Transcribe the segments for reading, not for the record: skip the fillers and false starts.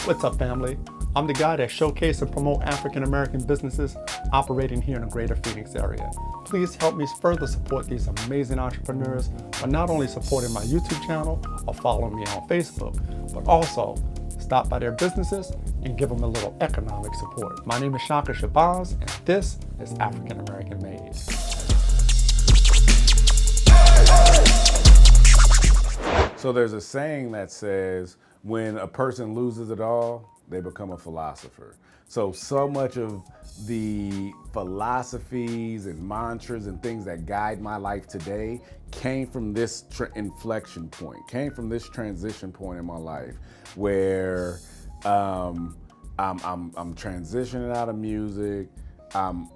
What's up, family? I'm the guy that showcases and promote African-American businesses operating here in the greater Phoenix area. Please help me further support these amazing entrepreneurs by not only supporting my YouTube channel or following me on Facebook, but also stop by their businesses and give them a little economic support. My name is Shaka and this is African-American-Made. So there's a saying that says, when a person loses it all, they become a philosopher. So much of the philosophies and mantras and things that guide my life today came from this inflection point, came from this transition point in my life where I'm transitioning out of music.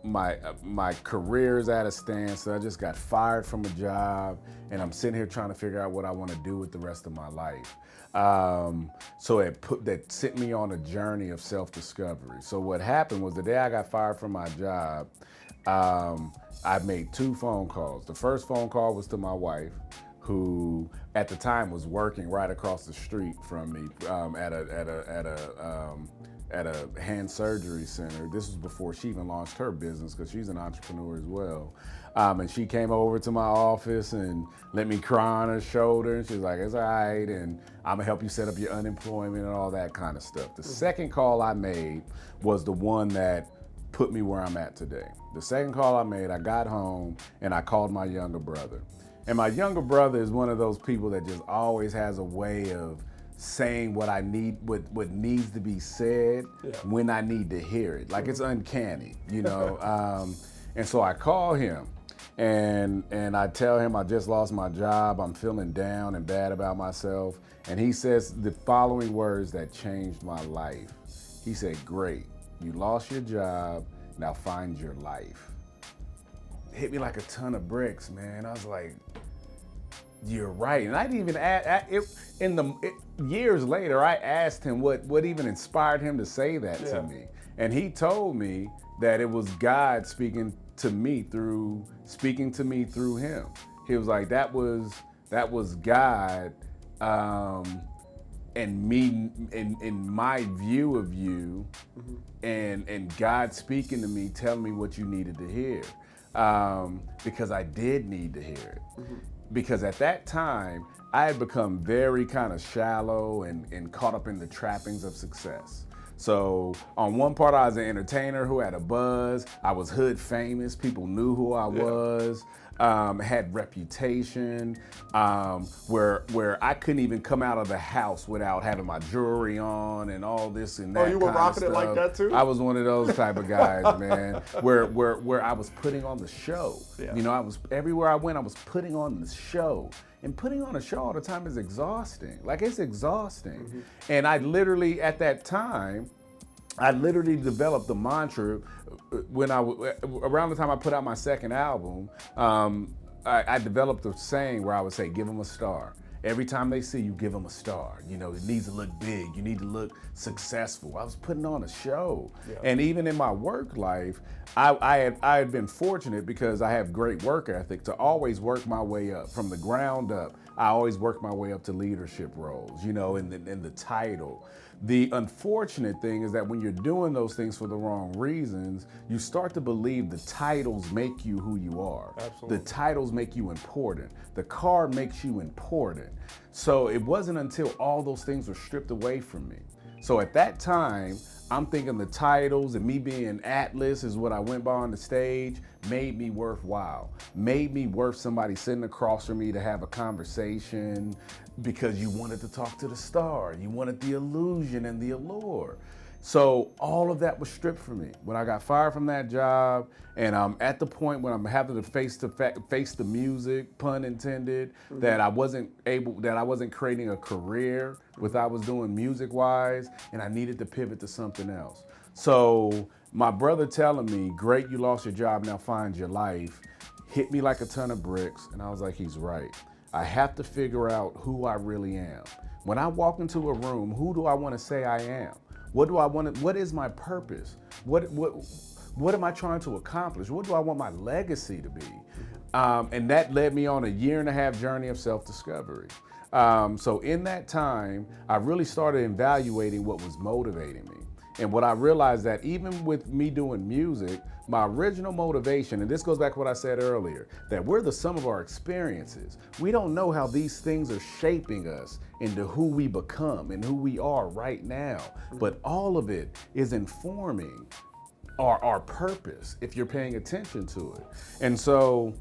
My career is at a standstill. I just got fired from a job, and I'm sitting here trying to figure out what I want to do with the rest of my life. So that sent me on a journey of self-discovery. So what happened was the day I got fired from my job, I made 2 phone calls. The first phone call was to my wife, who at the time was working right across the street from me at a hand surgery center. This was before she even launched her business, because she's an entrepreneur as well. And she came over to my office and let me cry on her shoulder. And she was like, "It's all right, and I'm gonna help you set up your unemployment," and all that kind of stuff. The second call I made was the one that put me where I'm at today. The second call I made, I got home and I called my younger brother. And my younger brother is one of those people that just always has a way of saying what I need, what needs to be said when I need to hear it. Like, it's uncanny, you know? And so I call him and I tell him I just lost my job. I'm feeling down and bad about myself. And he says the following words that changed my life. He said, "Great, you lost your job, now find your life." Hit me like a ton of bricks, man. I was like, you're right. And I didn't even ask, years later, I asked him what even inspired him to say that to me. And he told me that it was God speaking to me through him. He was like, that was God, and me in my view of you, and God speaking to me, telling me what you needed to hear. Because I did need to hear it. Because at that time, I had become very kind of shallow and caught up in the trappings of success. So on one part, I was an entertainer who had a buzz. I was hood famous. People knew who I was. Had reputation, where I couldn't even come out of the house without having my jewelry on and all this and that. Oh, you were kind rocking of it stuff. like that too? I was one of those type of guys, man, where I was putting on the show. Yeah. You know, I was everywhere I went, I was putting on the show. And putting on a show all the time is exhausting. Like, it's exhausting. And I literally, at that time, developed the mantra around the time I put out my second album. I developed a saying where I would say, "Give them a star." Every time they see you, give them a star. You know, it needs to look big. You need to look successful. I was putting on a show. Yeah. And even in my work life, I had been fortunate, because I have great work ethic, to always work my way up from the ground up. I always work my way up to leadership roles, you know, in the title. The unfortunate thing is that when you're doing those things for the wrong reasons, you start to believe the titles make you who you are. Absolutely. The titles make you important. The car makes you important. So it wasn't until all those things were stripped away from me. So at that time, I'm thinking the titles and me being Atlas is what I went by on the stage made me worthwhile, made me worth somebody sitting across from me to have a conversation, because you wanted to talk to the star. You wanted the illusion and the allure. So all of that was stripped from me when I got fired from that job, and I'm at the point when I'm having to face the music, pun intended, that I wasn't creating a career with I was doing music-wise, and I needed to pivot to something else. So my brother telling me, "Great, you lost your job, now find your life," hit me like a ton of bricks, and I was like, he's right. I have to figure out who I really am. When I walk into a room, who do I want to say I am? What do I want to, what is my purpose? What am I trying to accomplish? What do I want my legacy to be? And that led me on a 1.5 year journey of self-discovery. So in that time, I really started evaluating what was motivating me. And what I realized that even with me doing music, my original motivation, and this goes back to what I said earlier, that we're the sum of our experiences. We don't know how these things are shaping us into who we become and who we are right now. But all of it is informing our purpose if you're paying attention to it. And so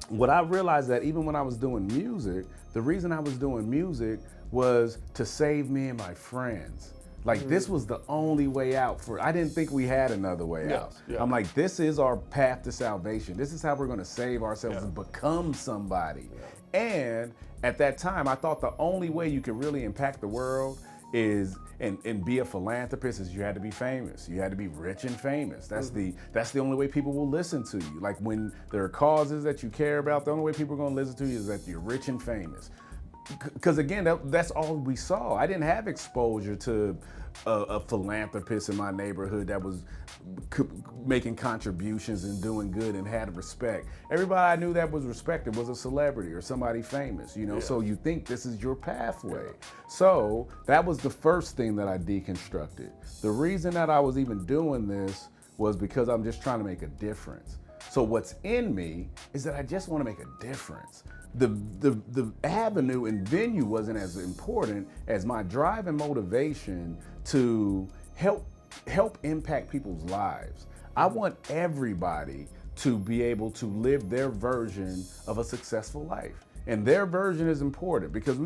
what I realized that even when I was doing music, the reason I was doing music was to save me and my friends. Like this was the only way out I didn't think we had another way out. Yeah. I'm like, this is our path to salvation. This is how we're gonna save ourselves and become somebody. And at that time, I thought the only way you could really impact the world is and be a philanthropist is you had to be famous. You had to be rich and famous. That's the only way people will listen to you. Like when there are causes that you care about, the only way people are gonna listen to you is that you're rich and famous. Because again, that's all we saw. I didn't have exposure to a philanthropist in my neighborhood that was making contributions and doing good and had respect. Everybody I knew that was respected was a celebrity or somebody famous, you know, so you think this is your pathway. So that was the first thing that I deconstructed. The reason that I was even doing this was because I'm just trying to make a difference. So what's in me is that I just want to make a difference. The avenue and venue wasn't as important as my drive and motivation to help impact people's lives. I want everybody to be able to live their version of a successful life. And their version is important because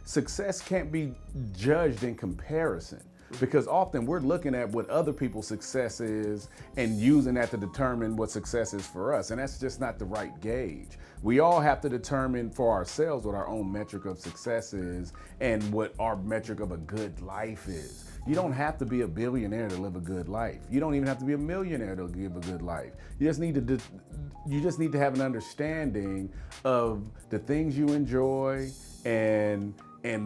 success can't be judged in comparison. Because often we're looking at what other people's success is and using that to determine what success is for us. And that's just not the right gauge. We all have to determine for ourselves what our own metric of success is and what our metric of a good life is. You don't have to be a billionaire to live a good life. You don't even have to be a millionaire to live a good life. You just need to have an understanding of the things you enjoy and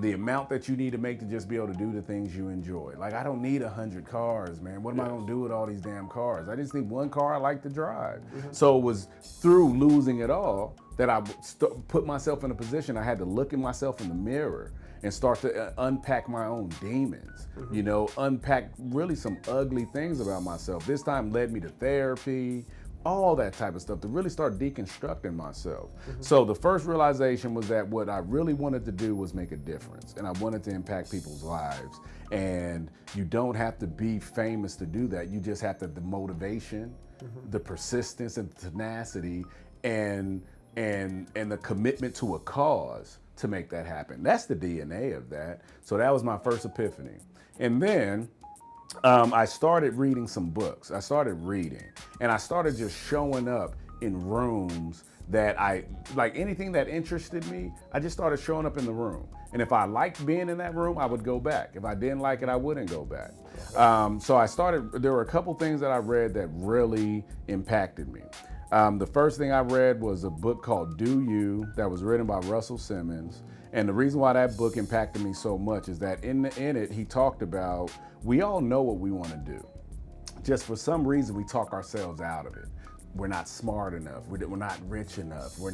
the amount that you need to make to just be able to do the things you enjoy. Like, I don't need 100 cars, man. What am I gonna do with all these damn cars? I just need one car I like to drive. So it was through losing it all that I put myself in a position I had to look at myself in the mirror and start to unpack my own demons, you know, unpack really some ugly things about myself. This time led me to therapy, all that type of stuff to really start deconstructing myself. So the first realization was that what I really wanted to do was make a difference, and I wanted to impact people's lives. And you don't have to be famous to do that. You just have to have the motivation, the persistence and tenacity, and the commitment to a cause to make that happen. That's the DNA of that. So that was my first epiphany. And then I started reading some books. I started reading, and I started just showing up in rooms that like anything that interested me, I just started showing up in the room. And if I liked being in that room, I would go back. If I didn't like it, I wouldn't go back. So there were a couple things that I read that really impacted me. The first thing I read was a book called Do You that was written by Russell Simmons. And the reason why that book impacted me so much is that in it, he talked about, we all know what we want to do. Just for some reason, we talk ourselves out of it. We're not smart enough. We're not rich enough. We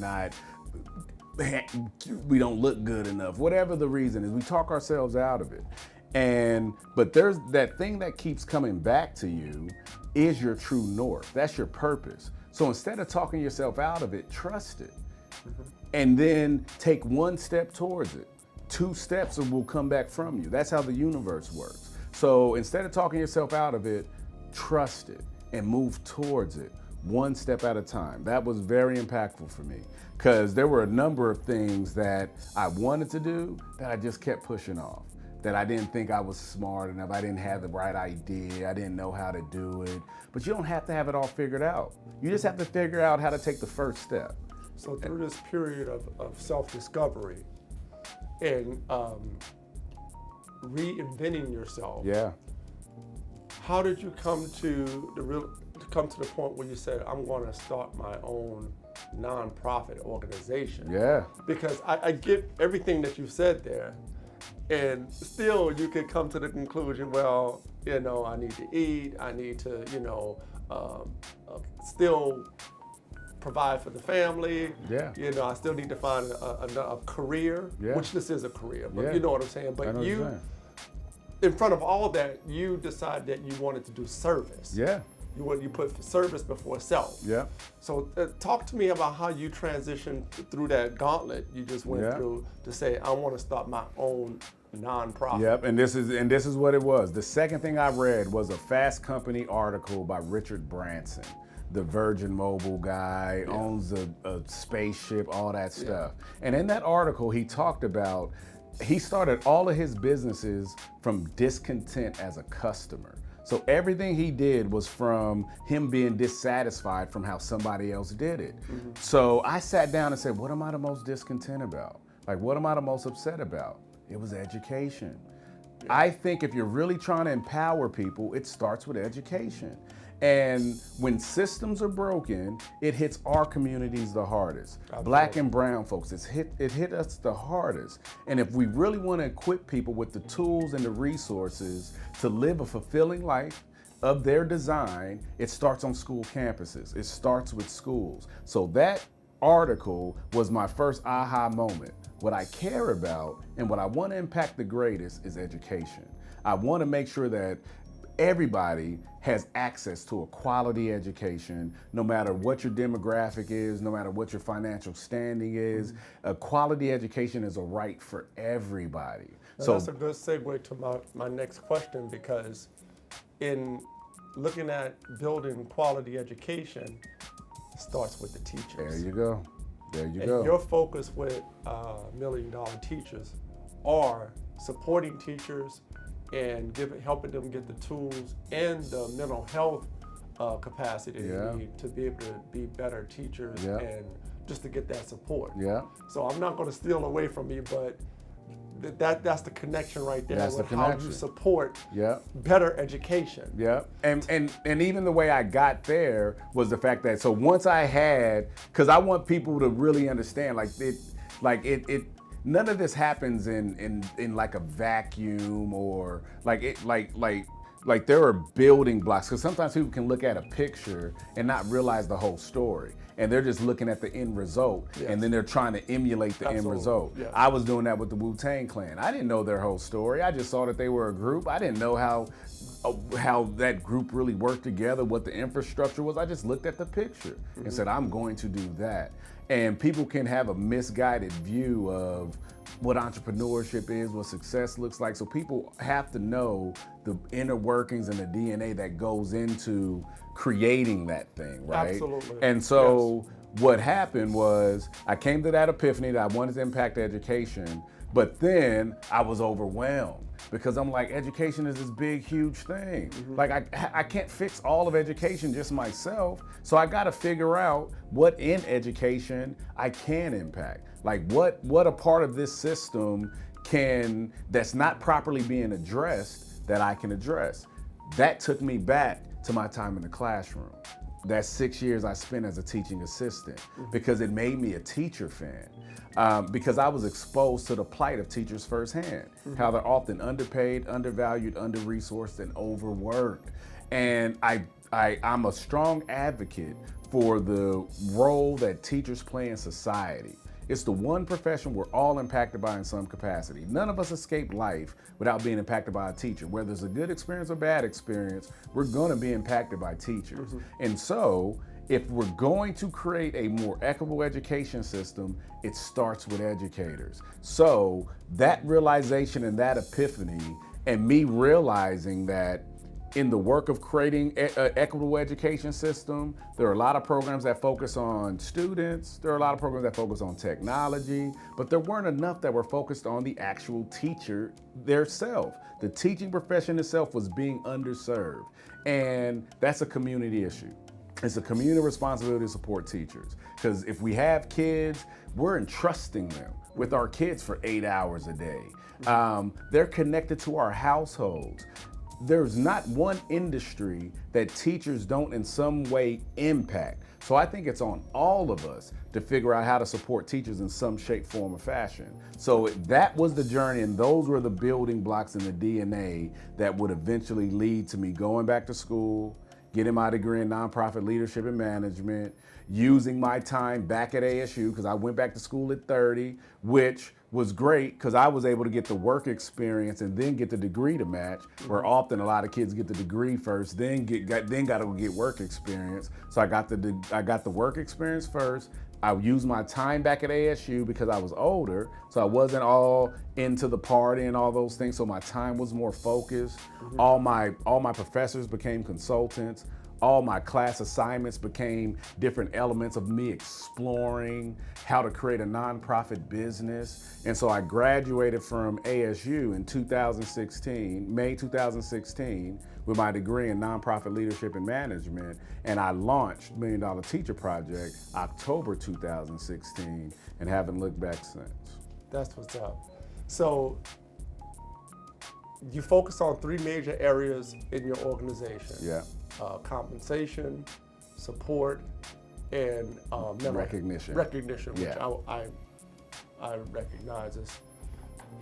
don't look good enough. Whatever the reason is, we talk ourselves out of it. But there's that thing that keeps coming back to you is your true north. That's your purpose. So instead of talking yourself out of it, trust it. And then take one step towards it. 2 steps will come back from you. That's how the universe works. So instead of talking yourself out of it, trust it and move towards it 1 step at a time. That was very impactful for me because there were a number of things that I wanted to do that I just kept pushing off, that I didn't think I was smart enough. I didn't have the right idea. I didn't know how to do it. But you don't have to have it all figured out. You just have to figure out how to take the first step. So through this period of self-discovery and reinventing yourself, how did you come to the point where you said, I'm going to start my own nonprofit organization? Because I get everything that you said there, and still you could come to the conclusion, well, you know, I need to eat, I need to, you know, still provide for the family. Yeah. You know, I still need to find a career, Yeah. which this is a career, but Yeah. you know what I'm saying. But I know what you're saying. in front of all that, you decided that you wanted to do service. Yeah. You put service before self. Yeah. So talk to me about how you transitioned through that gauntlet you just went through to say, I want to start my own nonprofit. Yep, and this is what it was. The second thing I read was a Fast Company article by Richard Branson, the Virgin Mobile guy, owns a spaceship, all that stuff. And in that article, he talked about, he started all of his businesses from discontent as a customer. So everything he did was from him being dissatisfied from how somebody else did it. So I sat down and said, what am I the most discontent about? Like, what am I the most upset about? It was education. I think if you're really trying to empower people, it starts with education. And when systems are broken, it hits our communities the hardest. Absolutely. Black and brown folks, it hit us the hardest. And if we really want to equip people with the tools and the resources to live a fulfilling life of their design, it starts on school campuses. It starts with schools. So that article was my first aha moment. What I care about and what I want to impact the greatest is education. I want to make sure that everybody has access to a quality education, no matter what your demographic is, no matter what your financial standing is. A quality education is a right for everybody. So that's a good segue to my next question, because in looking at building quality education, it starts with the teachers. There you go. There you and go. Your focus with $1 Million Teachers are supporting teachers and helping them get the tools and the mental health capacity they need to be able to be better teachers and just to get that support. Yeah. So I'm not going to steal away from you, but that's the connection right there. That's with the connection. How you support better education. Yeah. And even the way I got there was the fact that, so once I had, because I want people to really understand, none of this happens in like a vacuum, or like there are building blocks, because sometimes people can look at a picture and not realize the whole story, and they're just looking at the end result, and then they're trying to emulate the end result. Yeah. I was doing that with the Wu-Tang Clan. I didn't know their whole story. I just saw that they were a group. I didn't know how that group really worked together, what the infrastructure was. I just looked at the picture and said, I'm going to do that. And people can have a misguided view of what entrepreneurship is, what success looks like. So people have to know the inner workings and the DNA that goes into creating that thing, right? Absolutely. And so what happened was, I came to that epiphany that I wanted to impact education, but then I was overwhelmed, because I'm like, education is this big, huge thing. Like I can't fix all of education just myself. So I got to figure out what in education I can impact. Like what a part of this system that's not properly being addressed that I can address. That took me back to my time in the classroom. That 6 years I spent as a teaching assistant, because it made me a teacher fan. Because I was exposed to the plight of teachers firsthand, how they're often underpaid, undervalued, under-resourced, and overworked. And I'm a strong advocate for the role that teachers play in society. It's the one profession we're all impacted by in some capacity. None of us escape life without being impacted by a teacher. Whether it's a good experience or bad experience, we're gonna be impacted by teachers. And so, if we're going to create a more equitable education system, it starts with educators. So that realization and that epiphany, and me realizing that in the work of creating an equitable education system, there are a lot of programs that focus on students, there are a lot of programs that focus on technology, but there weren't enough that were focused on the actual teacher theirself. The teaching profession itself was being underserved, and that's a community issue. It's a community responsibility to support teachers, because if we have kids, we're entrusting them with our kids for 8 hours a day. They're connected to our households. There's not one industry that teachers don't in some way impact. So I think it's on all of us to figure out how to support teachers in some shape, form, or fashion. So that was the journey, and those were the building blocks in the DNA that would eventually lead to me going back to school, getting my degree in nonprofit leadership and management, using my time back at ASU, because I went back to school at 30, which was great because I was able to get the work experience and then get the degree to match, where often a lot of kids get the degree first, then got to get work experience. So I got the work experience first. I used my time back at ASU because I was older, so I wasn't all into the party and all those things. So my time was more focused. All my professors became consultants. All my class assignments became different elements of me exploring how to create a nonprofit business. And so I graduated from ASU in 2016, May 2016, with my degree in nonprofit leadership and management. And I launched $1 Million Teacher Project October 2016 and haven't looked back since. That's what's up. So you focus on 3 major areas in your organization. Yeah. Compensation, support, and recognition. Recognition, which Yeah. I recognize as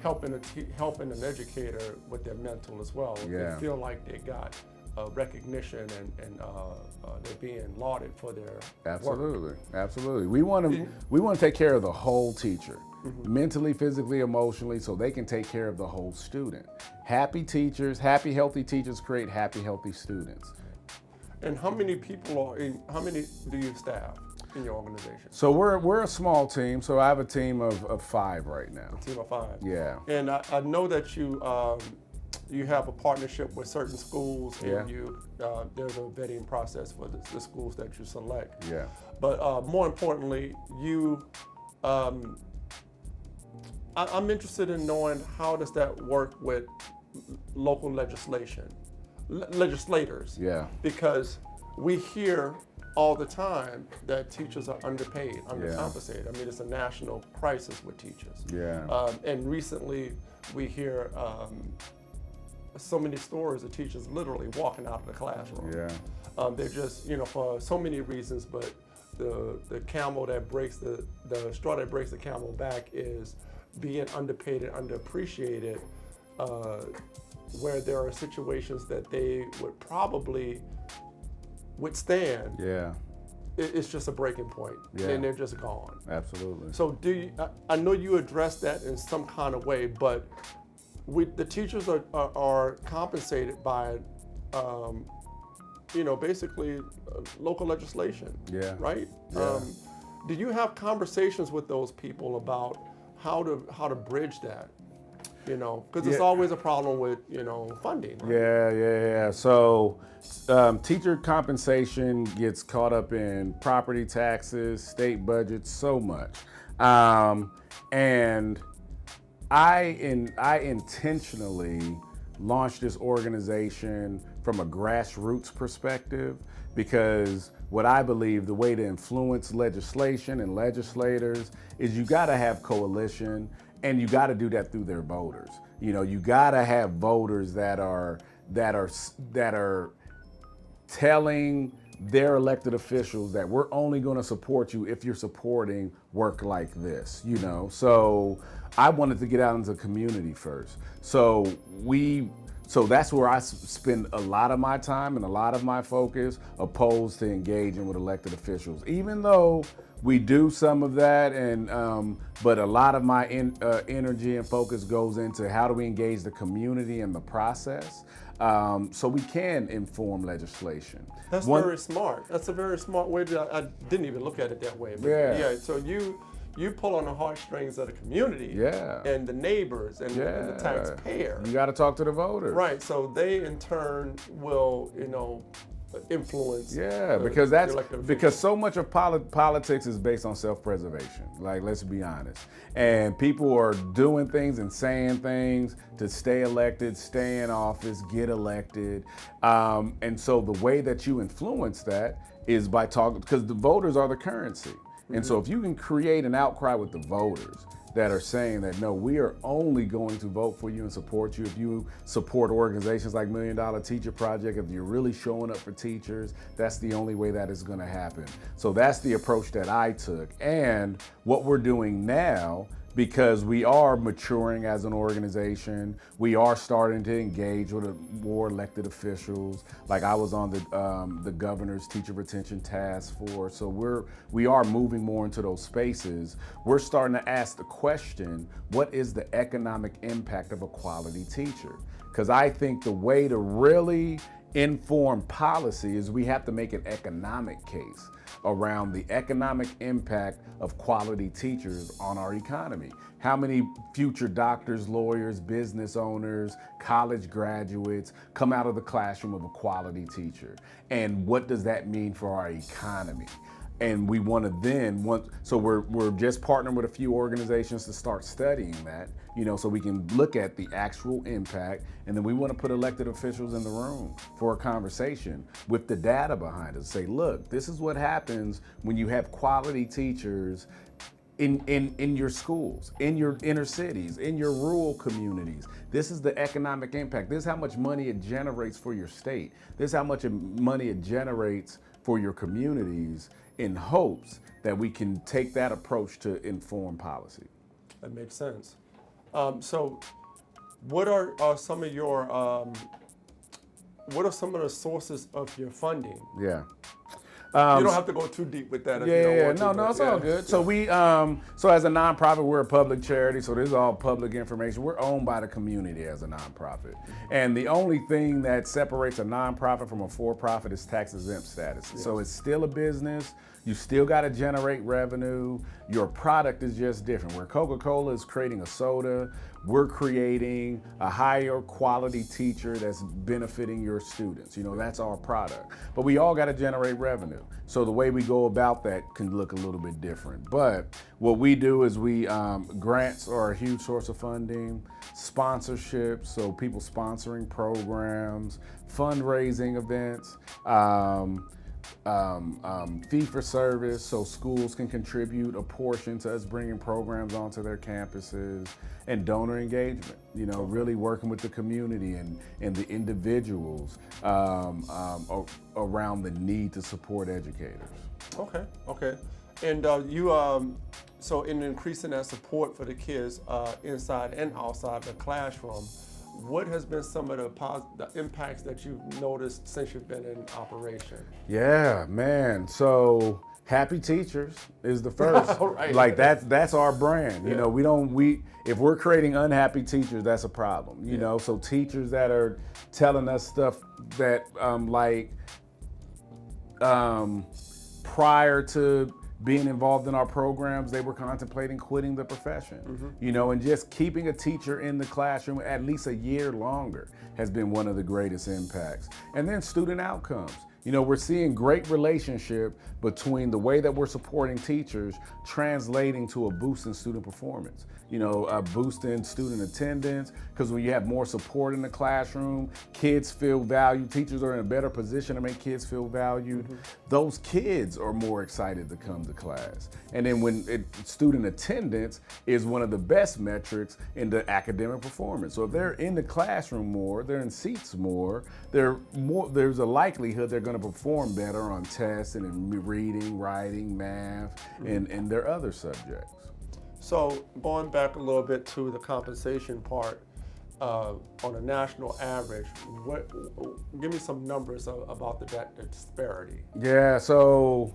helping an educator with their mental as well. Yeah. They feel like they got recognition and they're being lauded for their work. Absolutely. We want to take care of the whole teacher, mentally, physically, emotionally, so they can take care of the whole student. Happy teachers, happy, healthy teachers create happy, healthy students. And how many people how many do you staff in your organization? So we're a small team. So I have a team of 5 right now. A team of 5. Yeah. And I know that you have a partnership with certain schools, and there's a vetting process for the schools that you select. Yeah. But more importantly, I'm interested in knowing how does that work with local legislators. Yeah. Because we hear all the time that teachers are underpaid, undercompensated. I mean, it's a national crisis with teachers. Yeah. And recently we hear so many stories of teachers literally walking out of the classroom. Yeah. They're just, for so many reasons, but the camel that breaks the straw that breaks the camel back is being underpaid and underappreciated, where there are situations that they would probably withstand. Yeah. It's just a breaking point, and they're just gone. Absolutely. So I know you address that in some kind of way, but the teachers are compensated by, basically local legislation. Yeah. Right. Yeah. Do you have conversations with those people about how to bridge that? Because it's always a problem with funding. Right? Yeah. So teacher compensation gets caught up in property taxes, state budgets, so much, and I intentionally launched this organization from a grassroots perspective, because what I believe the way to influence legislation and legislators is you got to have coalition, and you got to do that through their voters. You got to have voters that are telling their elected officials that we're only going to support you if you're supporting work like this. So I wanted to get out into the community first. So that's where I spend a lot of my time and a lot of my focus, opposed to engaging with elected officials. Even though we do some of that, but a lot of my energy and focus goes into how do we engage the community in the process, so we can inform legislation. That's very smart. That's a very smart way I didn't even look at it that way. But yeah. So you pull on the heartstrings of the community, and the neighbors, and the taxpayer. You got to talk to the voters, right? So they in turn will, influence. Yeah, because so much of politics is based on self-preservation. Like, let's be honest. And people are doing things and saying things to stay elected, stay in office, get elected. And so the way that you influence that is by talking, because the voters are the currency. And so if you can create an outcry with the voters that are saying that, no, we are only going to vote for you and support you if you support organizations like $1 Million Teacher Project, if you're really showing up for teachers, that's the only way that is going to happen. So that's the approach that I took. And what we're doing now because we are maturing as an organization. We are starting to engage with more elected officials. Like I was on the governor's teacher retention task force. So we are moving more into those spaces. We're starting to ask the question, what is the economic impact of a quality teacher? Because I think the way to really inform policy is we have to make an economic case around the economic impact of quality teachers on our economy. How many future doctors, lawyers, business owners, college graduates come out of the classroom of a quality teacher? And what does that mean for our economy? And we want to then, so we're just partnering with a few organizations to start studying that, so we can look at the actual impact. And then we want to put elected officials in the room for a conversation with the data behind it. Say, look, this is what happens when you have quality teachers in your schools, in your inner cities, in your rural communities. This is the economic impact. This is how much money it generates for your state. This is how much money it generates for your communities, in hopes that we can take that approach to inform policy. That makes sense. So what are some of your, what are some of the sources of your funding? Yeah. You don't have to go too deep with that if you don't want to. No, it's all good. So we, so as a nonprofit, we're a public charity, so this is all public information. We're owned by the community as a nonprofit. And the only thing that separates a nonprofit from a for-profit is tax-exempt status. Yes. So it's still a business. You still got to generate revenue. Your product is just different. Where Coca-Cola is creating a soda, we're creating a higher quality teacher that's benefiting your students. That's our product. But we all got to generate revenue. So the way we go about that can look a little bit different. But what we do is grants are a huge source of funding, sponsorships, so people sponsoring programs, fundraising events, fee for service, so schools can contribute a portion to us bringing programs onto their campuses, and donor engagement, really working with the community and the individuals around the need to support educators. Okay. And so in increasing that support for the kids inside and outside the classroom, what has been some of the impacts that you've noticed since you've been in operation? Yeah, man. So happy teachers is the first. Right. Like that's our brand. Yeah. If we're creating unhappy teachers, that's a problem. So teachers that are telling us stuff that prior to being involved in our programs, they were contemplating quitting the profession. Mm-hmm. And just keeping a teacher in the classroom at least a year longer has been one of the greatest impacts. And then student outcomes. We're seeing great relationship between the way that we're supporting teachers translating to a boost in student performance. A boost in student attendance, because when you have more support in the classroom, kids feel valued. Teachers are in a better position to make kids feel valued. Mm-hmm. Those kids are more excited to come to class. And then student attendance is one of the best metrics in the academic performance. So if they're in the classroom more, they're in seats more, there's a likelihood they're going to perform better on tests and in reading, writing, math, mm-hmm. and their other subjects. So going back a little bit to the compensation part, on a national average, give me some numbers about the disparity. Yeah, so,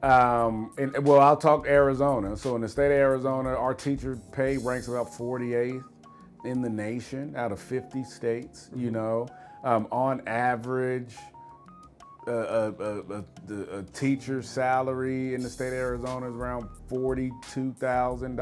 I'll talk Arizona. So in the state of Arizona, our teacher pay ranks about 48th in the nation out of 50 states, mm-hmm. On average, a teacher's salary in the state of Arizona is around $42,000,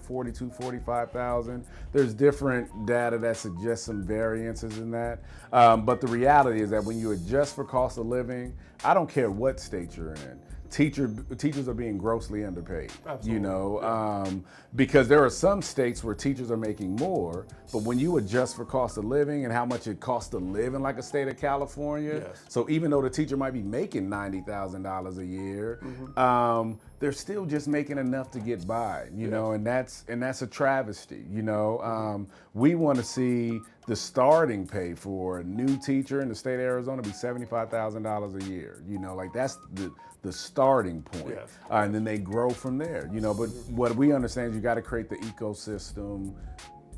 $45,000. There's different data that suggests some variances in that. But the reality is that when you adjust for cost of living, I don't care what state you're in, teachers are being grossly underpaid. Absolutely. Because there are some states where teachers are making more, but when you adjust for cost of living and how much it costs to live in like a state of California, yes. So even though the teacher might be making $90,000 a year, mm-hmm. They're still just making enough to get by, yes. and that's a travesty. We want to see the starting pay for a new teacher in the state of Arizona be $75,000 a year. Like that's the starting point. Yes. And then they grow from there, but what we understand is you got to create the ecosystem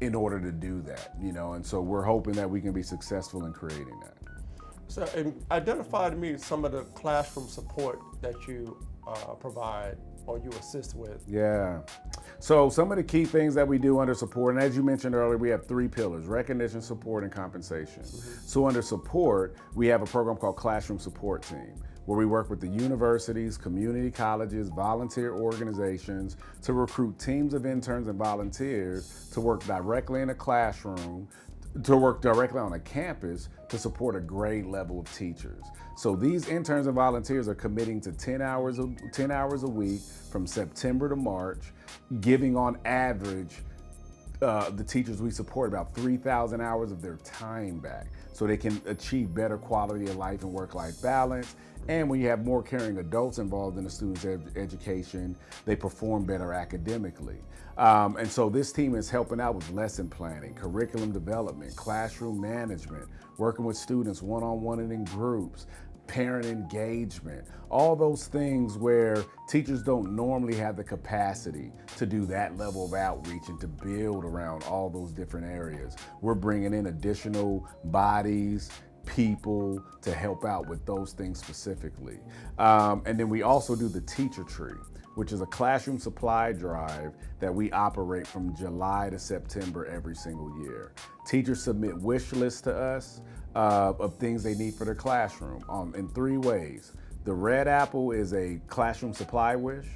in order to do that, and so we're hoping that we can be successful in creating that. So, and identify to me some of the classroom support that you provide or you assist with. Yeah. So some of the key things that we do under support, and as you mentioned earlier, we have 3 pillars: recognition, support, and compensation. So under support, we have a program called Classroom Support Team, where we work with the universities, community colleges, volunteer organizations to recruit teams of interns and volunteers to work directly in a classroom, to work directly on a campus to support a grade level of teachers. So these interns and volunteers are committing to 10 hours a week from September to March, giving on average the teachers we support about 3,000 hours of their time back so they can achieve better quality of life and work-life balance. And when you have more caring adults involved in the student's education, they perform better academically. And so this team is helping out with lesson planning, curriculum development, classroom management, working with students one-on-one and in groups, parent engagement, all those things where teachers don't normally have the capacity to do that level of outreach and to build around all those different areas. We're bringing in additional bodies, people to help out with those things specifically. And then we also do the teacher tree, which is a classroom supply drive that we operate from July to September every single year. Teachers submit wish lists to us of things they need for their classroom in 3 ways. The red apple is a classroom supply wish.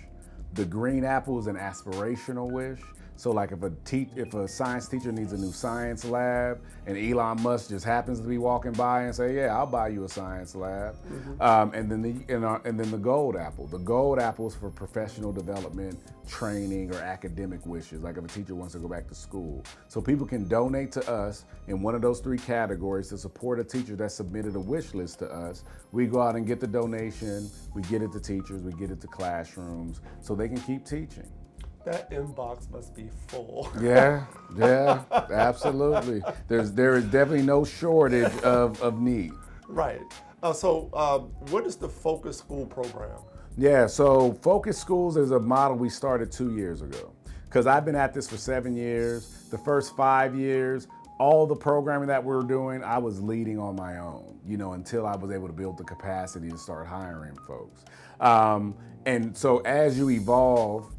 The green apple is an aspirational wish. So like if a science teacher needs a new science lab and Elon Musk just happens to be walking by and say, yeah, I'll buy you a science lab. And then the gold apple. The gold apple is for professional development, training, or academic wishes, like if a teacher wants to go back to school. So people can donate to us in one of those 3 categories to support a teacher that submitted a wish list to us. We go out and get the donation, we get it to teachers, we get it to classrooms so they can keep teaching. That inbox must be full. Yeah, absolutely. There is definitely no shortage of need. Right. So what is the Focus School program? Yeah, so Focus Schools is a model we started 2 years ago. Because I've been at this for 7 years. The first 5 years, all the programming that we were doing, I was leading on my own, until I was able to build the capacity to start hiring folks. And so as you evolve,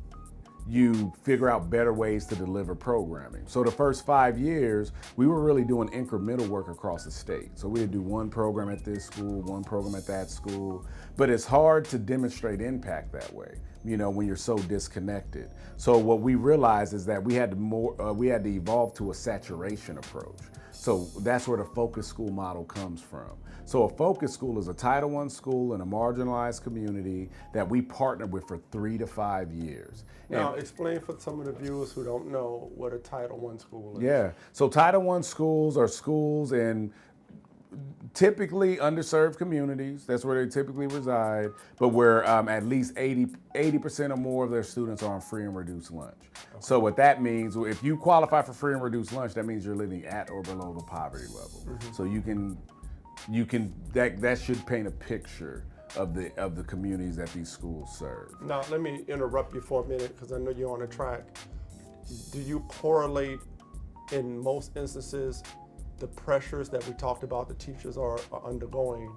you figure out better ways to deliver programming. So the first 5 years, we were really doing incremental work across the state. So we would do one program at this school, one program at that school, but it's hard to demonstrate impact that way, when you're so disconnected. So what we realized is that we had to evolve to a saturation approach. So that's where the Focus School model comes from. So a Focus School is a Title I school in a marginalized community that we partner with for 3 to 5 years. Now, explain for some of the viewers who don't know what a Title I school is. Yeah, so Title I schools are schools in typically underserved communities. That's where they typically reside, but where at least 80% or more of their students are on free and reduced lunch. Okay. So what that means, if you qualify for free and reduced lunch, that means you're living at or below the poverty level. So that should paint a picture of the communities that these schools serve. Now, let me interrupt you for a minute because I know you're on a track. Do you correlate in most instances the pressures that we talked about the teachers are undergoing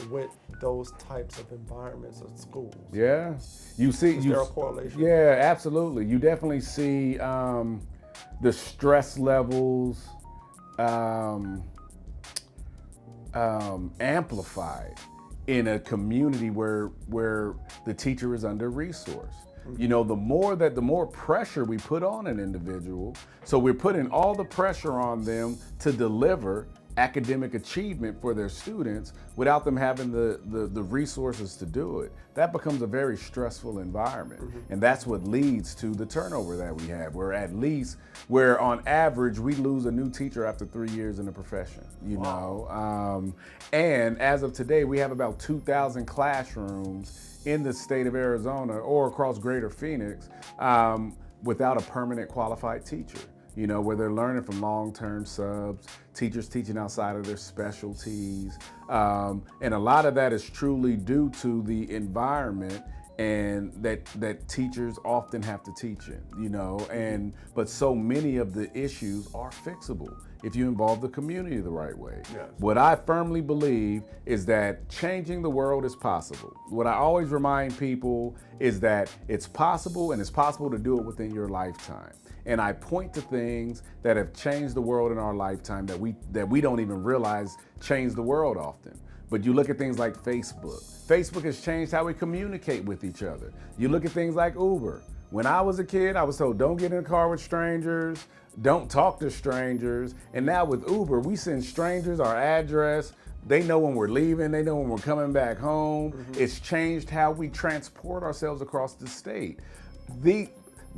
with those types of environments of schools? Yeah, is there a correlation? Yeah, absolutely. You definitely see the stress levels amplified in a community where the teacher is under-resourced. The more pressure we put on an individual, so we're putting all the pressure on them to deliver academic achievement for their students without them having the resources to do it. That becomes a very stressful environment. And that's what leads to the turnover that we have, where on average we lose a new teacher after 3 years in the profession, and as of today, we have about 2,000 classrooms in the state of Arizona or across Greater Phoenix without a permanent qualified teacher. where they're learning from long-term subs, teachers teaching outside of their specialties. And a lot of that is truly due to the environment and that teachers often have to teach in, but so many of the issues are fixable if you involve the community the right way. Yes. What I firmly believe is that changing the world is possible. What I always remind people is that it's possible, and it's possible to do it within your lifetime. And I point to things that have changed the world in our lifetime that we don't even realize change the world often. But you look at things like Facebook. Facebook has changed how we communicate with each other. You look at things like Uber. When I was a kid, I was told, don't get in a car with strangers, don't talk to strangers. And now with Uber, we send strangers our address. They know when we're leaving, they know when we're coming back home. Mm-hmm. It's changed how we transport ourselves across the state.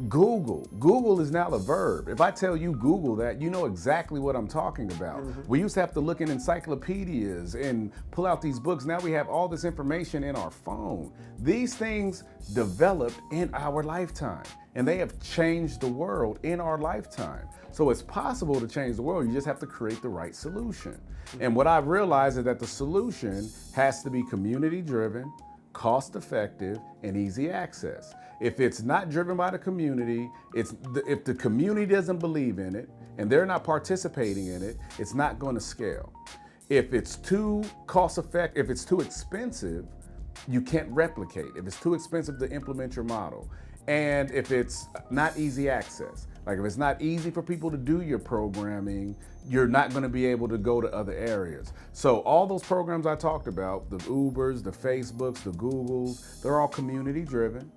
Google is now a verb. If I tell you Google that, you know exactly what I'm talking about. Mm-hmm. We used to have to look in encyclopedias and pull out these books. Now we have all this information in our phone. These things developed in our lifetime, and they have changed the world in our lifetime. So it's possible to change the world. You just have to create the right solution. Mm-hmm. And what I've realized is that the solution has to be community-driven, cost-effective, and easy access. If it's not driven by the community, if the community doesn't believe in it and they're not participating in it, it's not going to scale. If it's too cost-effective, if it's too expensive, you can't replicate. If it's too expensive to implement your model, and if it's not easy access, like if it's not easy for people to do your programming, you're not going to be able to go to other areas. So all those programs I talked about, the Ubers, the Facebooks, the Googles, they're all community driven.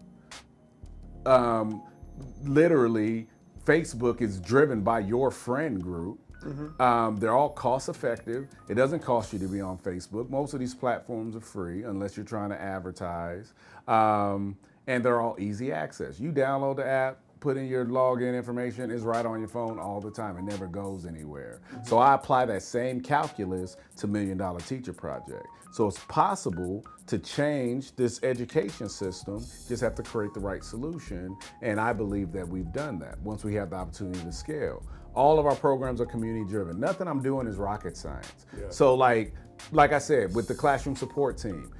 Literally, Facebook is driven by your friend group. Mm-hmm. They're all cost effective. It doesn't cost you to be on Facebook. Most of these platforms are free unless you're trying to advertise. And they're all easy access. You download the app, put in your login information, it's right on your phone all the time. It never goes anywhere. Mm-hmm. So I apply that same calculus to $1 Million Teacher Project. So it's possible to change this education system, just have to create the right solution. And I believe that we've done that once we have the opportunity to scale. All of our programs are community driven. Nothing I'm doing is rocket science. Yeah. So like I said, with the classroom support team,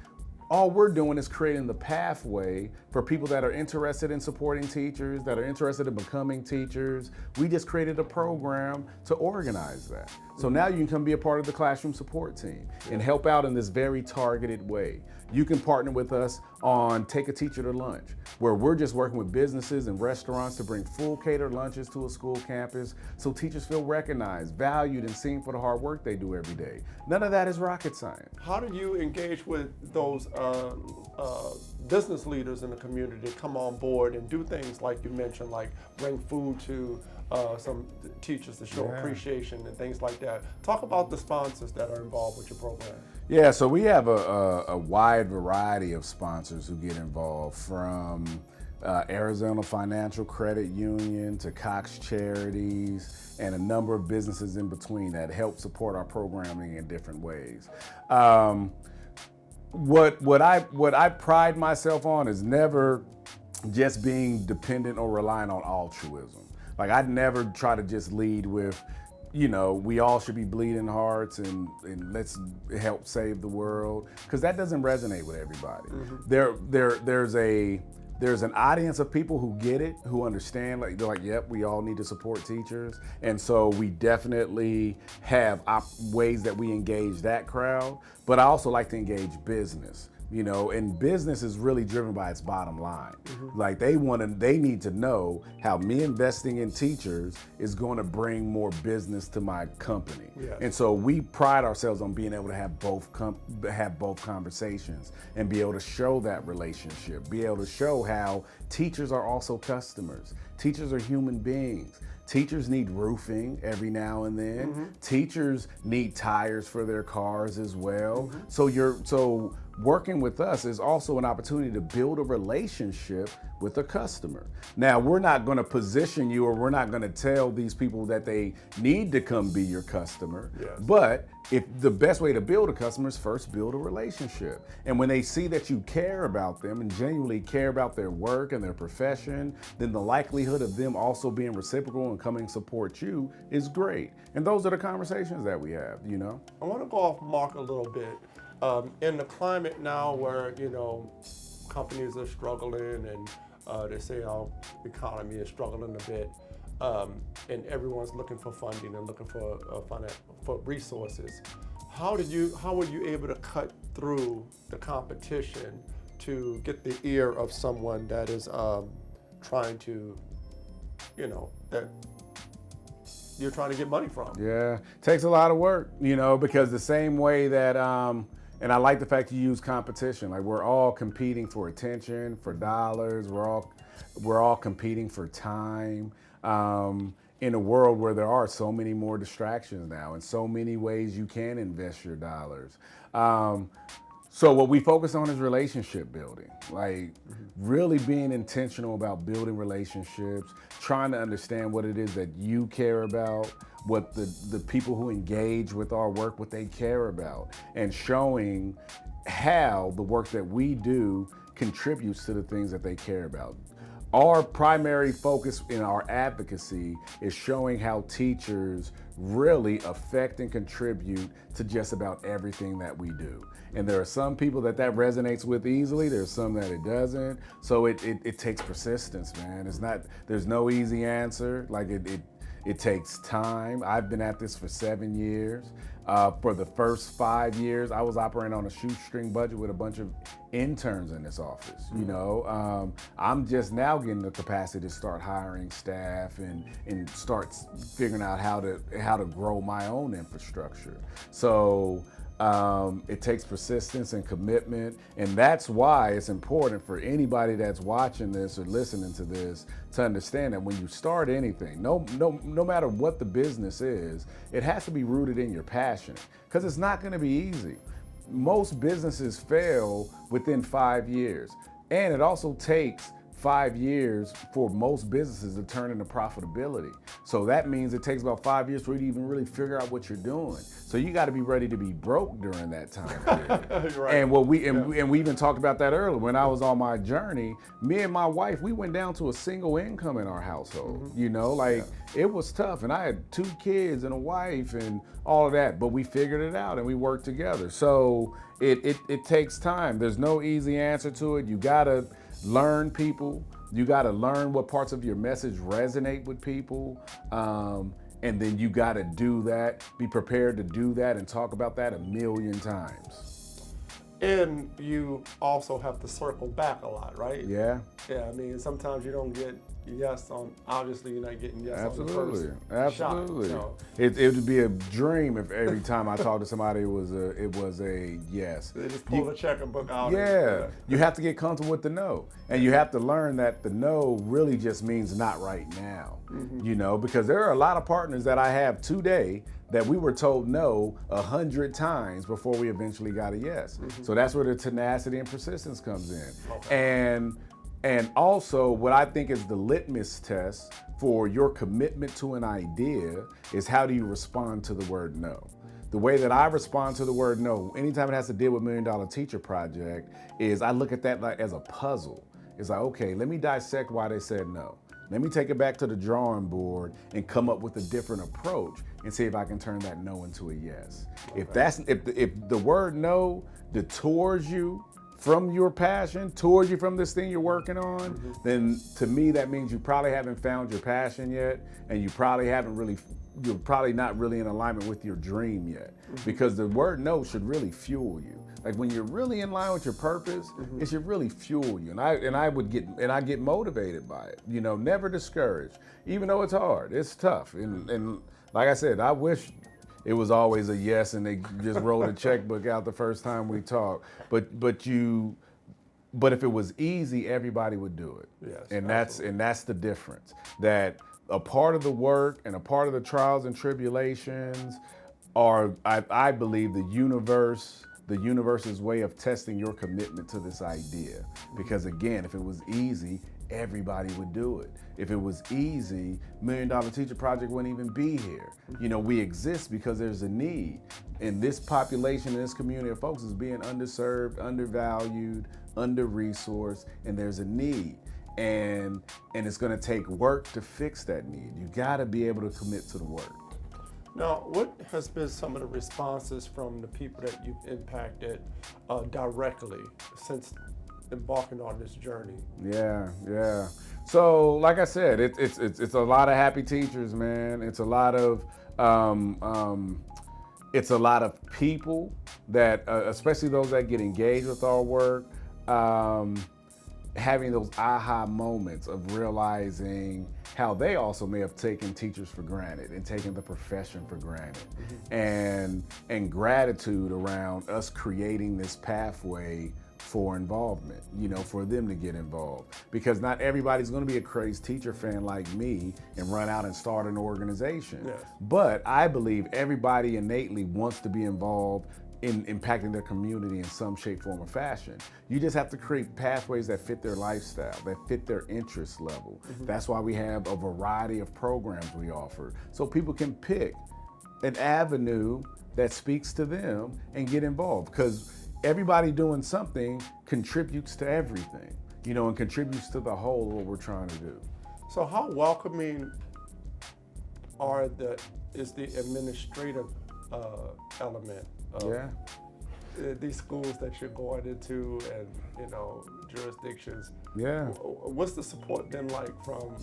all we're doing is creating the pathway for people that are interested in supporting teachers, that are interested in becoming teachers. We just created a program to organize that. So now you can come be a part of the classroom support team and help out in this very targeted way. You can partner with us on Take a Teacher to Lunch, where we're just working with businesses and restaurants to bring full catered lunches to a school campus so teachers feel recognized, valued, and seen for the hard work they do every day. None of that is rocket science. How do you engage with those business leaders in the community to come on board and do things like you mentioned, like bring food to some teachers to show appreciation and things like that? Talk about the sponsors that are involved with your program. Yeah, so we have a wide variety of sponsors who get involved, from Arizona Financial Credit Union to Cox Charities and a number of businesses in between that help support our programming in different ways. What I pride myself on is never just being dependent or relying on altruism. Like, I'd never try to just lead with, we all should be bleeding hearts and let's help save the world, because that doesn't resonate with everybody. Mm-hmm. There's an audience of people who get it, who understand, like they're like, yep, we all need to support teachers. And so we definitely have ways that we engage that crowd, but I also like to engage business. And business is really driven by its bottom line. Mm-hmm. Like they need to know how me investing in teachers is going to bring more business to my company. Yes. And so we pride ourselves on being able to have both conversations and be able to show that relationship, be able to show how teachers are also customers. Teachers are human beings. Teachers need roofing every now and then. Mm-hmm. Teachers need tires for their cars as well. Mm-hmm. So working with us is also an opportunity to build a relationship with a customer. Now, we're not going to position you, or we're not going to tell these people that they need to come be your customer. Yes. But if the best way to build a customer is first build a relationship. And when they see that you care about them and genuinely care about their work and their profession, then the likelihood of them also being reciprocal and come and support you is great. And those are the conversations that we have, you know? I want to go off mark a little bit. In the climate now where, companies are struggling and they say our economy is struggling a bit, and everyone's looking for funding and looking for resources, how were you able to cut through the competition to get the ear of someone that is trying to, that you're trying to get money from? Yeah, takes a lot of work, because the same way that, and I like the fact you use competition. Like, we're all competing for attention, for dollars. We're all competing for time. In a world where there are so many more distractions now and so many ways you can invest your dollars. So what we focus on is relationship building, like really being intentional about building relationships, trying to understand what it is that you care about, what the people who engage with our work, what they care about, and showing how the work that we do contributes to the things that they care about. Our primary focus in our advocacy is showing how teachers really affect and contribute to just about everything that we do. And there are some people that resonates with easily, there's some that it doesn't. So it takes persistence, man. There's no easy answer. Like it takes time. I've been at this for 7 years. For the first 5 years, I was operating on a shoestring budget with a bunch of interns in this office. I'm just now getting the capacity to start hiring staff and start figuring out how to grow my own infrastructure. So it takes persistence and commitment, and that's why it's important for anybody that's watching this or listening to this to understand that when you start anything, no matter what the business is, it has to be rooted in your passion, because it's not going to be easy. Most businesses fail within 5 years, and it also takes 5 years for most businesses to turn into profitability. So that means it takes about 5 years for you to even really figure out what you're doing. So you got to be ready to be broke during that time period. Right. And we even talked about that earlier. When I was on my journey, me and my wife, we went down to a single income in our household. It was tough, and I had 2 kids and a wife and all of that, but we figured it out and we worked together. So it takes time. There's no easy answer to it. You gotta learn people. You got to learn what parts of your message resonate with people. And then you got to do that, be prepared to do that and talk about that a million times. And you also have to circle back a lot, right? Yeah. Yeah, I mean, sometimes you don't get yes on, obviously you're not getting yes Absolutely. on the first Absolutely. shot. So It would be a dream if every time I talk to somebody it was a yes. they just pull the checkbook out. Yeah, you have to get comfortable with the no. And you have to learn that the no really just means not right now, because there are a lot of partners that I have today that we were told no 100 times before we eventually got a yes. So that's where the tenacity and persistence comes in. Okay. And also what I think is the litmus test for your commitment to an idea is how do you respond to the word no. The way that I respond to the word no, anytime it has to deal with $1 Million Teacher Project, is I look at that like as a puzzle. It's like, okay, let me dissect why they said no. Let me take it back to the drawing board and come up with a different approach and see if I can turn that no into a yes. Okay. If the word no detours you from your passion, towards you from this thing you're working on, then to me that means you probably haven't found your passion yet, and you're probably not really in alignment with your dream yet. Because the word no should really fuel you. Like when you're really in line with your purpose, it should really fuel you. And I get motivated by it. Never discouraged. Even though it's hard, it's tough. And like I said, I wish it was always a yes and they just rolled a checkbook out the first time we talked. But if it was easy, everybody would do it. Yes, and that's the difference. That a part of the work and a part of the trials and tribulations are, I believe, the universe's way of testing your commitment to this idea. Because again, if it was easy, everybody would do it. If it was easy, $1 Million Teacher Project wouldn't even be here. We exist because there's a need. And this population, this community of folks is being underserved, undervalued, under-resourced, and there's a need. and it's going to take work to fix that need. You got to be able to commit to the work. Now, what has been some of the responses from the people that you've impacted directly since embarking on this journey? Yeah. So, like I said, it's a lot of happy teachers, man. It's a lot of people that, especially those that get engaged with our work, having those aha moments of realizing how they also may have taken teachers for granted and taken the profession for granted, and gratitude around us creating this pathway for involvement, for them to get involved. Because not everybody's gonna be a crazy teacher fan like me and run out and start an organization. Yes. But I believe everybody innately wants to be involved in impacting their community in some shape, form, or fashion. You just have to create pathways that fit their lifestyle, that fit their interest level. That's why we have a variety of programs we offer, so people can pick an avenue that speaks to them and get involved. Because everybody doing something contributes to everything, and contributes to the whole of what we're trying to do. So how welcoming is the administrative element of these schools that you're going into, and jurisdictions? Yeah. What's the support been like from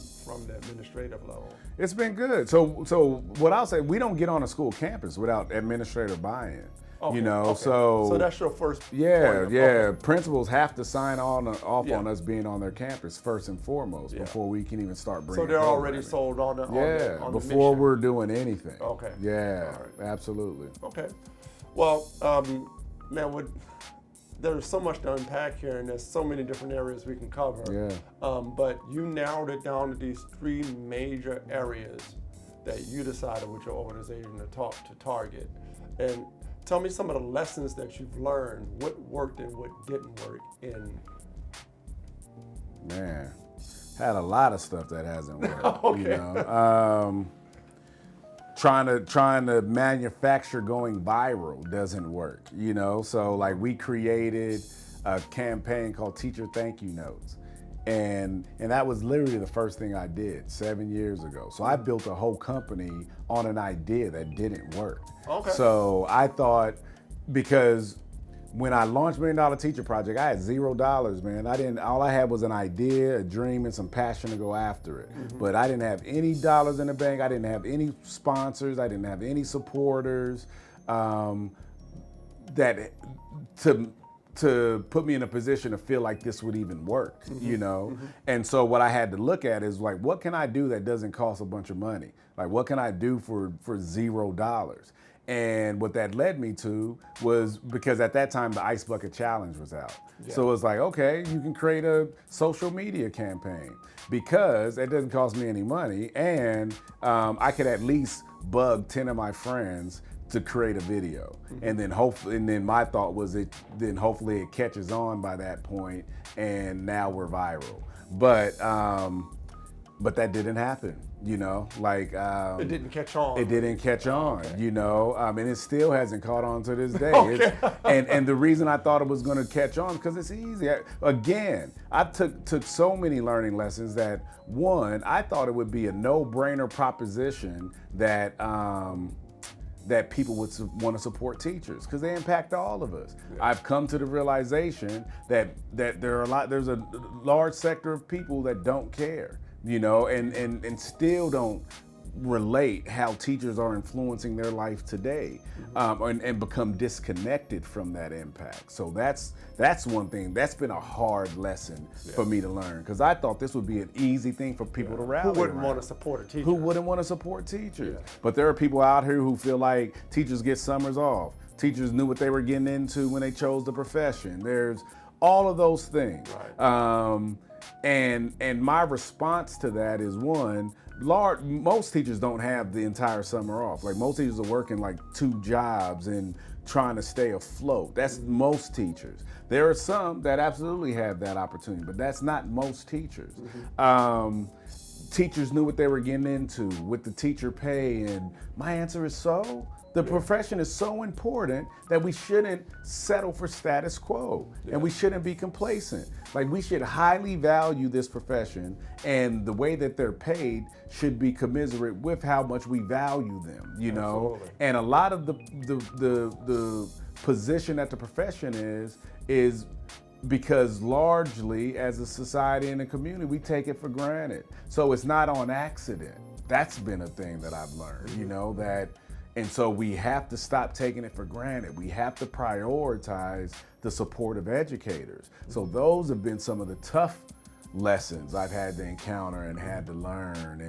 the administrative level? It's been good. So what I'll say, we don't get on a school campus without administrator buy-in. Okay, So that's your first point yeah. of, Principals have to sign off on us being on their campus first and foremost before we can even start bringing. So they're already sold on the on before the we're doing anything. Okay. Yeah, All right. absolutely. Okay. Well, man, there's so much to unpack here, and there's so many different areas we can cover. Yeah. But you narrowed it down to these 3 major areas that you decided with your organization to target. And tell me some of the lessons that you've learned, what worked and what didn't work in. Man, had a lot of stuff that hasn't worked. Okay. Trying to manufacture going viral doesn't work. So like we created a campaign called Teacher Thank You Notes. And that was literally the first thing I did 7 years ago. So I built a whole company on an idea that didn't work. Okay. So I thought, because when I launched $1 Million Teacher Project, I had $0, man. All I had was an idea, a dream, and some passion to go after it. But I didn't have any dollars in the bank. I didn't have any sponsors. I didn't have any supporters to put me in a position to feel like this would even work, And so what I had to look at is like, what can I do that doesn't cost a bunch of money? Like, what can I do for $0? And what that led me to was, because at that time the Ice Bucket Challenge was out. Yeah. So it was like, okay, you can create a social media campaign, because it doesn't cost me any money, and I could at least bug 10 of my friends to create a video. And then my thought was hopefully it catches on by that point, and now we're viral. But that didn't happen, it didn't catch on. It didn't catch on, Okay. and it still hasn't caught on to this day. Okay. And the reason I thought it was gonna catch on, because it's easy. I took so many learning lessons that, one, I thought it would be a no-brainer proposition that people would want to support teachers, because they impact all of us. Yeah. I've come to the realization that there's a large sector of people that don't care, and still don't relate how teachers are influencing their life today, and become disconnected from that impact. So that's one thing that's been a hard lesson for me to learn, because I thought this would be an easy thing for people to rally. Who wouldn't around. want to support a teacher? Who wouldn't want to support teachers? Yeah. But there are people out here who feel like teachers get summers off. Teachers knew what they were getting into when they chose the profession. There's all of those things. Right. And my response to that is, one, most teachers don't have the entire summer off. Like, most teachers are working like 2 jobs and trying to stay afloat. That's most teachers. There are some that absolutely have that opportunity, but that's not most teachers. Teachers knew what they were getting into with the teacher pay, and my answer is, so The profession is so important that we shouldn't settle for status quo, and we shouldn't be complacent. Like, we should highly value this profession, and the way that they're paid should be commiserate with how much we value them, you know? Absolutely. And a lot of the position that the profession is because largely as a society and a community, we take it for granted. So it's not on accident. That's been a thing that I've learned, you know, and so we have to stop taking it for granted. We have to prioritize the support of educators. So those have been some of the tough lessons I've had to encounter and had to learn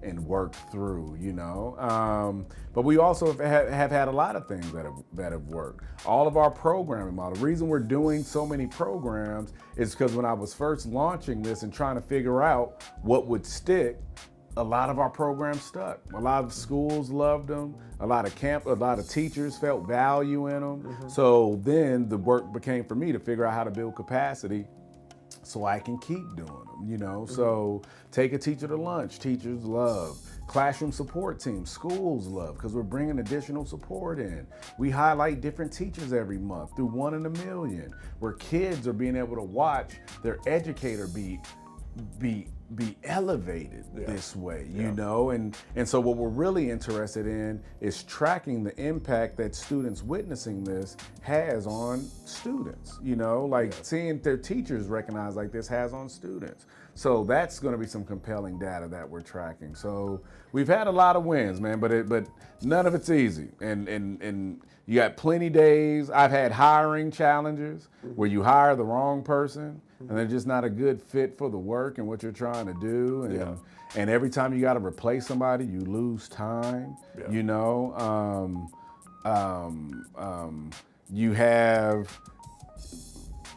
and work through, you know. But we also have had a lot of things that have worked. All of our programming model. The reason we're doing so many programs is because when I was first launching this and trying to figure out what would stick, a lot of our programs stuck. A lot of schools loved them. A lot of teachers felt value in them. So then the work became for me to figure out how to build capacity so I can keep doing them, you know? So take a teacher to lunch, teachers love. Classroom support teams, schools love, because we're bringing additional support in. We highlight different teachers every month through 1 in a Million, where kids are being able to watch their educator be elevated this way, you know? And so what we're really interested in is tracking the impact that students witnessing this has on students, you know? Like seeing their teachers recognize like this has on students. So that's gonna be some compelling data that we're tracking. So we've had a lot of wins, man, but none of it's easy. And you got plenty days. I've had hiring challenges where you hire the wrong person and they're just not a good fit for the work and what you're trying to do. And every time you got to replace somebody, you lose time, you know.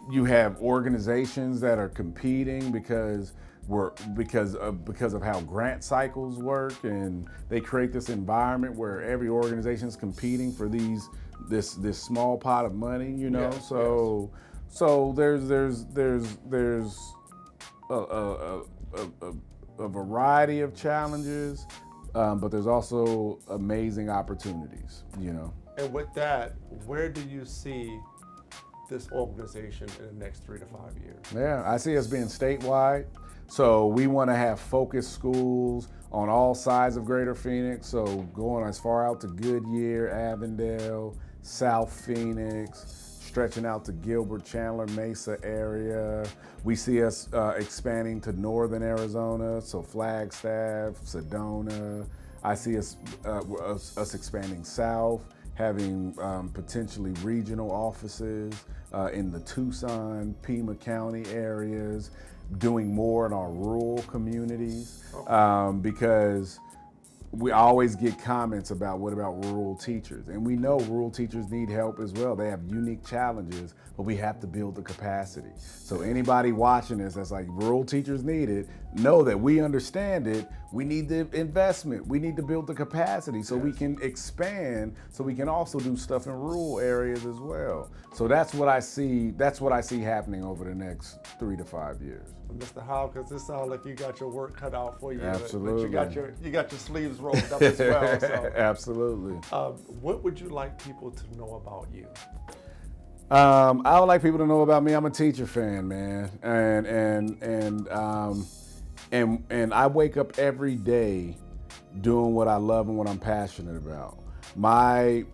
You have organizations that are competing because of how grant cycles work, and they create this environment where every organization is competing for this small pot of money, you know. So there's a variety of challenges, but there's also amazing opportunities, you know. And with that, where do you see this organization in the next 3 to 5 years? Yeah, I see us being statewide. So we want to have focused schools on all sides of Greater Phoenix. So going as far out to Goodyear, Avondale, South Phoenix, stretching out to Gilbert, Chandler, Mesa area. We see us expanding to Northern Arizona, so Flagstaff, Sedona. I see us expanding south, having potentially regional offices in the Tucson, Pima County areas, doing more in our rural communities, because we always get comments about what about rural teachers, and we know rural teachers need help as well. They have unique challenges, but we have to build the capacity. So anybody watching this that's like rural teachers need it, know that we understand it. We need the investment. We need to build the capacity so we can expand, so we can also do stuff in rural areas as well. So that's what I see. That's what I see happening over the next 3 to 5 years. Mr. Hopkins, this sounds like you got your work cut out for you. Absolutely. But you got your sleeves rolled up as well. So, absolutely. What would you like people to know about you? I would like people to know about me. I'm a teacher fan, man, and I wake up every day doing what I love and what I'm passionate about. My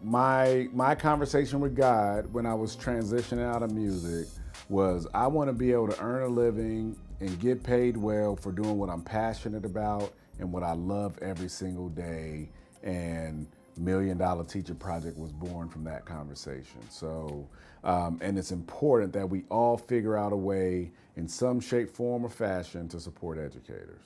conversation with God when I was transitioning out of music was I want to be able to earn a living and get paid well for doing what I'm passionate about and what I love every single day. And $1 Million Teacher Project was born from that conversation. So, and it's important that we all figure out a way in some shape, form, or fashion to support educators.